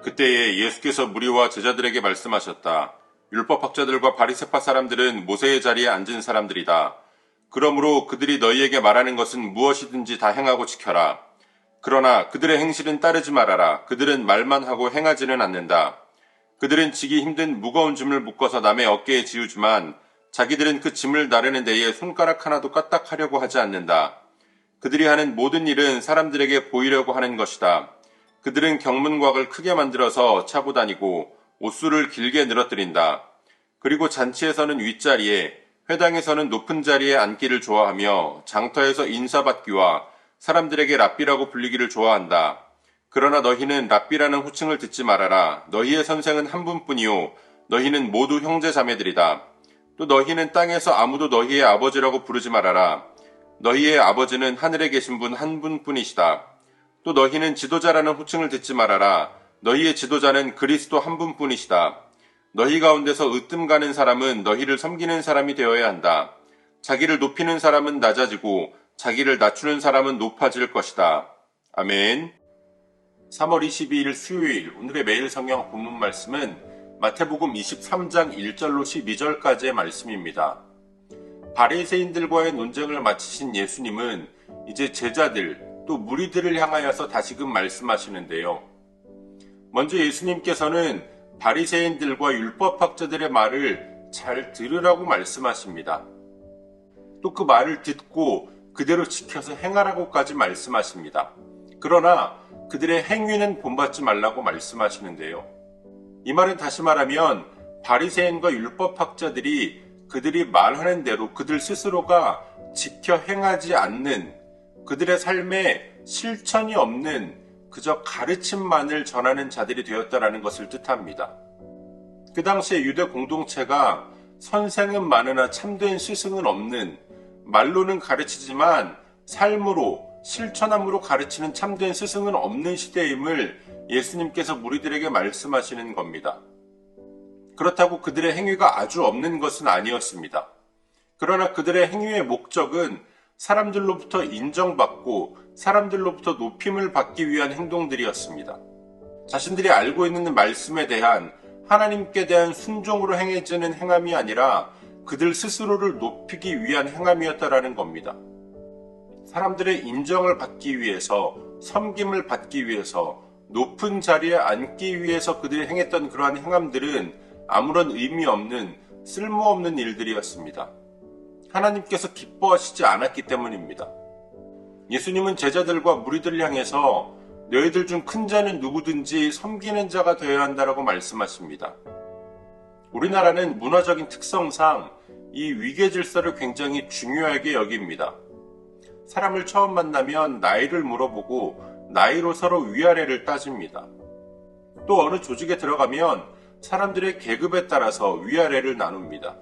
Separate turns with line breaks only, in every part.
그때에 예수께서 무리와 제자들에게 말씀하셨다. 율법학자들과 바리새파 사람들은 모세의 자리에 앉은 사람들이다. 그러므로 그들이 너희에게 말하는 것은 무엇이든지 다 행하고 지켜라. 그러나 그들의 행실은 따르지 말아라. 그들은 말만 하고 행하지는 않는다. 그들은 지기 힘든 무거운 짐을 묶어서 남의 어깨에 지우지만 자기들은 그 짐을 나르는 데에 손가락 하나도 까딱하려고 하지 않는다. 그들이 하는 모든 일은 사람들에게 보이려고 하는 것이다. 그들은 경문곽을 크게 만들어서 차고 다니고 옷수를 길게 늘어뜨린다. 그리고 잔치에서는 윗자리에, 회당에서는 높은 자리에 앉기를 좋아하며 장터에서 인사받기와 사람들에게 랍비라고 불리기를 좋아한다. 그러나 너희는 랍비라는 호칭을 듣지 말아라. 너희의 선생은 한 분뿐이요 너희는 모두 형제 자매들이다. 또 너희는 땅에서 아무도 너희의 아버지라고 부르지 말아라. 너희의 아버지는 하늘에 계신 분 한 분뿐이시다. 또 너희는 지도자라는 호칭을 듣지 말아라. 너희의 지도자는 그리스도 한 분뿐이시다. 너희 가운데서 으뜸 가는 사람은 너희를 섬기는 사람이 되어야 한다. 자기를 높이는 사람은 낮아지고 자기를 낮추는 사람은 높아질 것이다. 아멘. 3월 22일 수요일 오늘의 매일 성경 본문 말씀은 마태복음 23장 1절로 12절까지의 말씀입니다. 바리새인들과의 논쟁을 마치신 예수님은 이제 제자들 또 무리들을 향하여서 다시금 말씀하시는데요. 먼저 예수님께서는 바리새인들과 율법학자들의 말을 잘 들으라고 말씀하십니다. 또 그 말을 듣고 그대로 지켜서 행하라고까지 말씀하십니다. 그러나 그들의 행위는 본받지 말라고 말씀하시는데요. 이 말은 다시 말하면 바리새인과 율법학자들이 그들이 말하는 대로 그들 스스로가 지켜 행하지 않는 그들의 삶에 실천이 없는 그저 가르침만을 전하는 자들이 되었다라는 것을 뜻합니다. 그 당시에 유대 공동체가 선생은 많으나 참된 스승은 없는, 말로는 가르치지만 삶으로 실천함으로 가르치는 참된 스승은 없는 시대임을 예수님께서 무리들에게 말씀하시는 겁니다. 그렇다고 그들의 행위가 아주 없는 것은 아니었습니다. 그러나 그들의 행위의 목적은 사람들로부터 인정받고 사람들로부터 높임을 받기 위한 행동들이었습니다. 자신들이 알고 있는 말씀에 대한 하나님께 대한 순종으로 행해지는 행함이 아니라 그들 스스로를 높이기 위한 행함이었다라는 겁니다. 사람들의 인정을 받기 위해서, 섬김을 받기 위해서, 높은 자리에 앉기 위해서 그들이 행했던 그러한 행함들은 아무런 의미 없는, 쓸모없는 일들이었습니다. 하나님께서 기뻐하시지 않았기 때문입니다. 예수님은 제자들과 무리들을 향해서 너희들 중 큰 자는 누구든지 섬기는 자가 되어야 한다라고 말씀하십니다. 우리나라는 문화적인 특성상 이 위계 질서를 굉장히 중요하게 여깁니다. 사람을 처음 만나면 나이를 물어보고 나이로 서로 위아래를 따집니다. 또 어느 조직에 들어가면 사람들의 계급에 따라서 위아래를 나눕니다.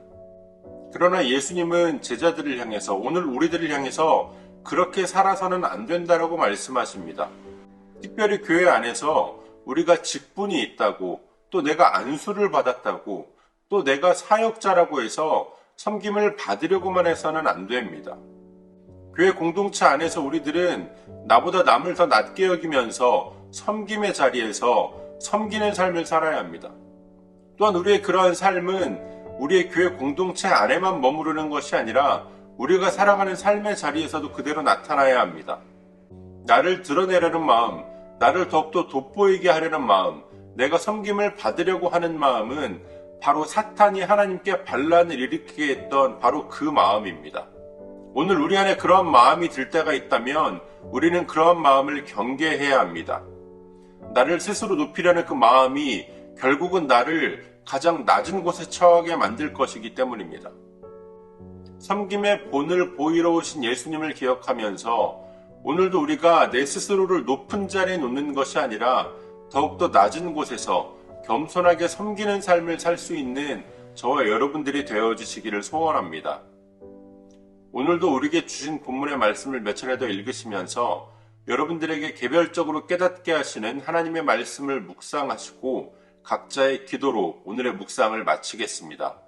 그러나 예수님은 제자들을 향해서, 오늘 우리들을 향해서 그렇게 살아서는 안 된다라고 말씀하십니다. 특별히 교회 안에서 우리가 직분이 있다고, 또 내가 안수를 받았다고, 또 내가 사역자라고 해서 섬김을 받으려고만 해서는 안 됩니다. 교회 공동체 안에서 우리들은 나보다 남을 더 낮게 여기면서 섬김의 자리에서 섬기는 삶을 살아야 합니다. 또한 우리의 그러한 삶은 우리의 교회 공동체 안에만 머무르는 것이 아니라 우리가 살아가는 삶의 자리에서도 그대로 나타나야 합니다. 나를 드러내려는 마음, 나를 더욱더 돋보이게 하려는 마음, 내가 섬김을 받으려고 하는 마음은 바로 사탄이 하나님께 반란을 일으키게 했던 바로 그 마음입니다. 오늘 우리 안에 그러한 마음이 들 때가 있다면 우리는 그러한 마음을 경계해야 합니다. 나를 스스로 높이려는 그 마음이 결국은 나를 가장 낮은 곳에 처하게 만들 것이기 때문입니다. 섬김의 본을 보이러 오신 예수님을 기억하면서 오늘도 우리가 내 스스로를 높은 자리에 놓는 것이 아니라 더욱더 낮은 곳에서 겸손하게 섬기는 삶을 살 수 있는 저와 여러분들이 되어주시기를 소원합니다. 오늘도 우리에게 주신 본문의 말씀을 몇 차례 더 읽으시면서 여러분들에게 개별적으로 깨닫게 하시는 하나님의 말씀을 묵상하시고 각자의 기도로 오늘의 묵상을 마치겠습니다.